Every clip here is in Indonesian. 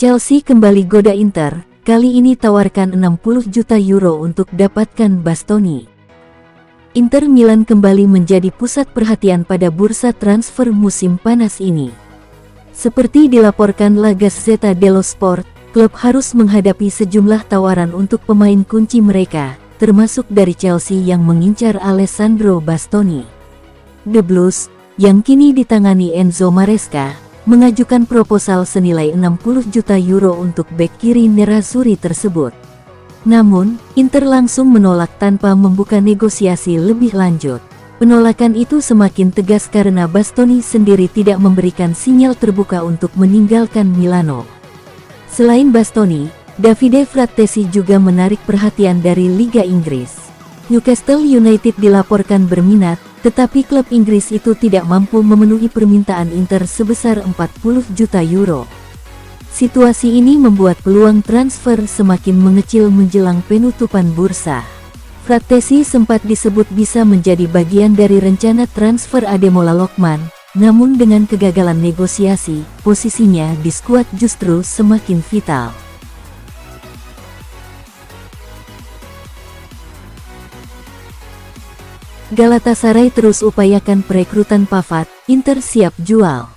Chelsea kembali goda Inter, kali ini tawarkan 60 juta euro untuk dapatkan Bastoni. Inter Milan kembali menjadi pusat perhatian pada bursa transfer musim panas ini. Seperti dilaporkan La Gazzetta dello Sport, klub harus menghadapi sejumlah tawaran untuk pemain kunci mereka, termasuk dari Chelsea yang mengincar Alessandro Bastoni. The Blues, yang kini ditangani Enzo Maresca, mengajukan proposal senilai 60 juta euro untuk bek kiri nerazzurri tersebut. Namun, Inter langsung menolak tanpa membuka negosiasi lebih lanjut. Penolakan itu semakin tegas karena Bastoni sendiri tidak memberikan sinyal terbuka untuk meninggalkan Milano. Selain Bastoni, Davide Frattesi juga menarik perhatian dari Liga Inggris. Newcastle United dilaporkan berminat, tetapi klub Inggris itu tidak mampu memenuhi permintaan Inter sebesar 40 juta euro. Situasi ini membuat peluang transfer semakin mengecil menjelang penutupan bursa. Frattesi sempat disebut bisa menjadi bagian dari rencana transfer Ademola Lookman, namun dengan kegagalan negosiasi, posisinya di skuad justru semakin vital. Galatasaray terus upayakan perekrutan Pavard, Inter siap jual.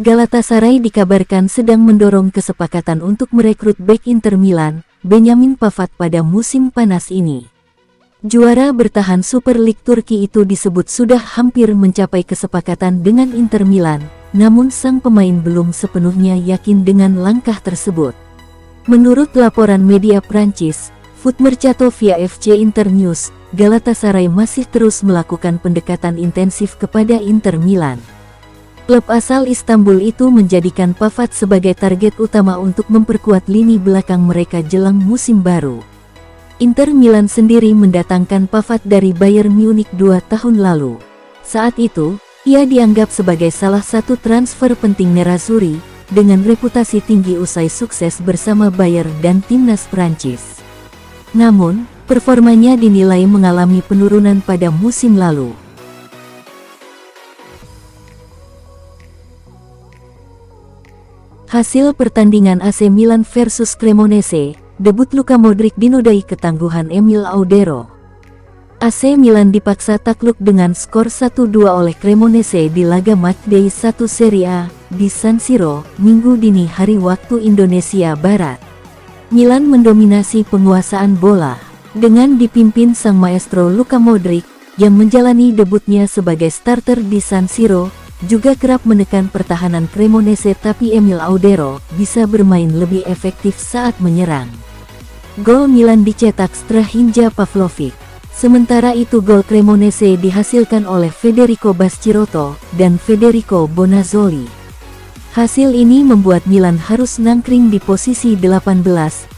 Galatasaray dikabarkan sedang mendorong kesepakatan untuk merekrut bek Inter Milan, Benjamin Pavard pada musim panas ini. Juara bertahan Super League Turki itu disebut sudah hampir mencapai kesepakatan dengan Inter Milan, namun sang pemain belum sepenuhnya yakin dengan langkah tersebut. Menurut laporan media Prancis, Foot Mercato via FC Internews, Galatasaray masih terus melakukan pendekatan intensif kepada Inter Milan. Klub asal Istanbul itu menjadikan Pavard sebagai target utama untuk memperkuat lini belakang mereka jelang musim baru. Inter Milan sendiri mendatangkan Pavard dari Bayern Munich 2 tahun lalu. Saat itu, ia dianggap sebagai salah satu transfer penting nerazzurri, dengan reputasi tinggi usai sukses bersama Bayern dan timnas Prancis. Namun, performanya dinilai mengalami penurunan pada musim lalu. Hasil pertandingan AC Milan versus Cremonese, debut Luka Modric dinodai ketangguhan Emil Audero. AC Milan dipaksa takluk dengan skor 1-2 oleh Cremonese di laga matchday 1 Serie A di San Siro, Minggu dini hari waktu Indonesia Barat. Milan mendominasi penguasaan bola, dengan dipimpin sang maestro Luka Modric, yang menjalani debutnya sebagai starter di San Siro, juga kerap menekan pertahanan Cremonese, tapi Emil Audero bisa bermain lebih efektif saat menyerang. Gol Milan dicetak Strahinja Pavlovic. Sementara itu gol Cremonese dihasilkan oleh Federico Baschirotto dan Federico Bonazzoli. Hasil ini membuat Milan harus nangkring di posisi 18,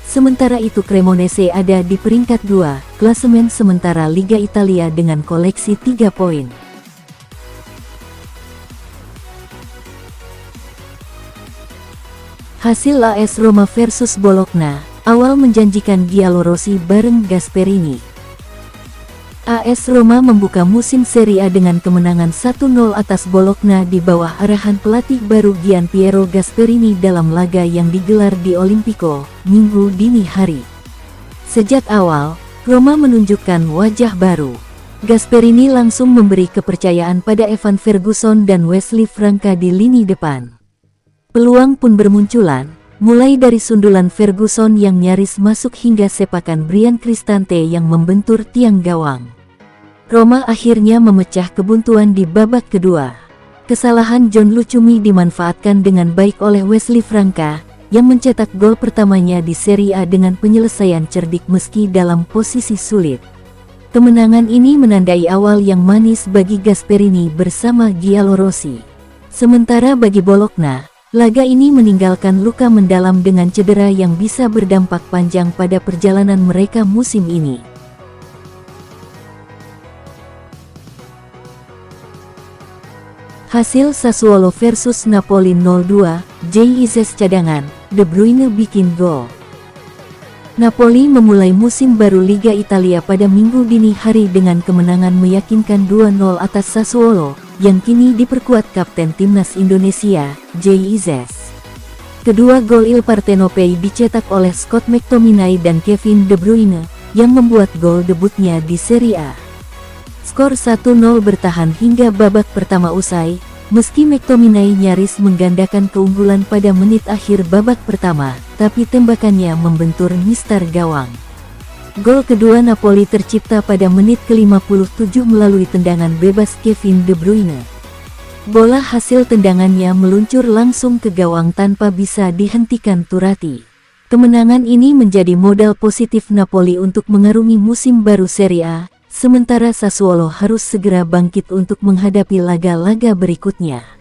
sementara itu Cremonese ada di peringkat 2, klasemen sementara Liga Italia dengan koleksi 3 poin. Hasil AS Roma versus Bologna, awal menjanjikan Giallorossi bareng Gasperini. AS Roma membuka musim Serie A dengan kemenangan 1-0 atas Bologna di bawah arahan pelatih baru Gianpiero Gasperini dalam laga yang digelar di Olimpico, Minggu dini hari. Sejak awal, Roma menunjukkan wajah baru. Gasperini langsung memberi kepercayaan pada Evan Ferguson dan Wesley Franca di lini depan. Peluang pun bermunculan, mulai dari sundulan Ferguson yang nyaris masuk hingga sepakan Brian Cristante yang membentur tiang gawang. Roma akhirnya memecah kebuntuan di babak kedua. Kesalahan John Lucumi dimanfaatkan dengan baik oleh Wesley Franca, yang mencetak gol pertamanya di Serie A dengan penyelesaian cerdik meski dalam posisi sulit. Kemenangan ini menandai awal yang manis bagi Gasperini bersama Giallorossi. Sementara bagi Bologna, laga ini meninggalkan luka mendalam dengan cedera yang bisa berdampak panjang pada perjalanan mereka musim ini. Hasil Sassuolo versus Napoli 0-2, Jesus cadangan, De Bruyne bikin gol. Napoli memulai musim baru Liga Italia pada Minggu dini hari dengan kemenangan meyakinkan 2-0 atas Sassuolo, yang kini diperkuat Kapten Timnas Indonesia, Jesus. Kedua gol Il Partenopei dicetak oleh Scott McTominay dan Kevin De Bruyne, yang membuat gol debutnya di Serie A. Skor 1-0 bertahan hingga babak pertama usai, meski McTominay nyaris menggandakan keunggulan pada menit akhir babak pertama, tapi tembakannya membentur mistar gawang. Gol kedua Napoli tercipta pada menit ke-57 melalui tendangan bebas Kevin De Bruyne. Bola hasil tendangannya meluncur langsung ke gawang tanpa bisa dihentikan Turati. Kemenangan ini menjadi modal positif Napoli untuk mengarungi musim baru Serie A, sementara Sassuolo harus segera bangkit untuk menghadapi laga-laga berikutnya.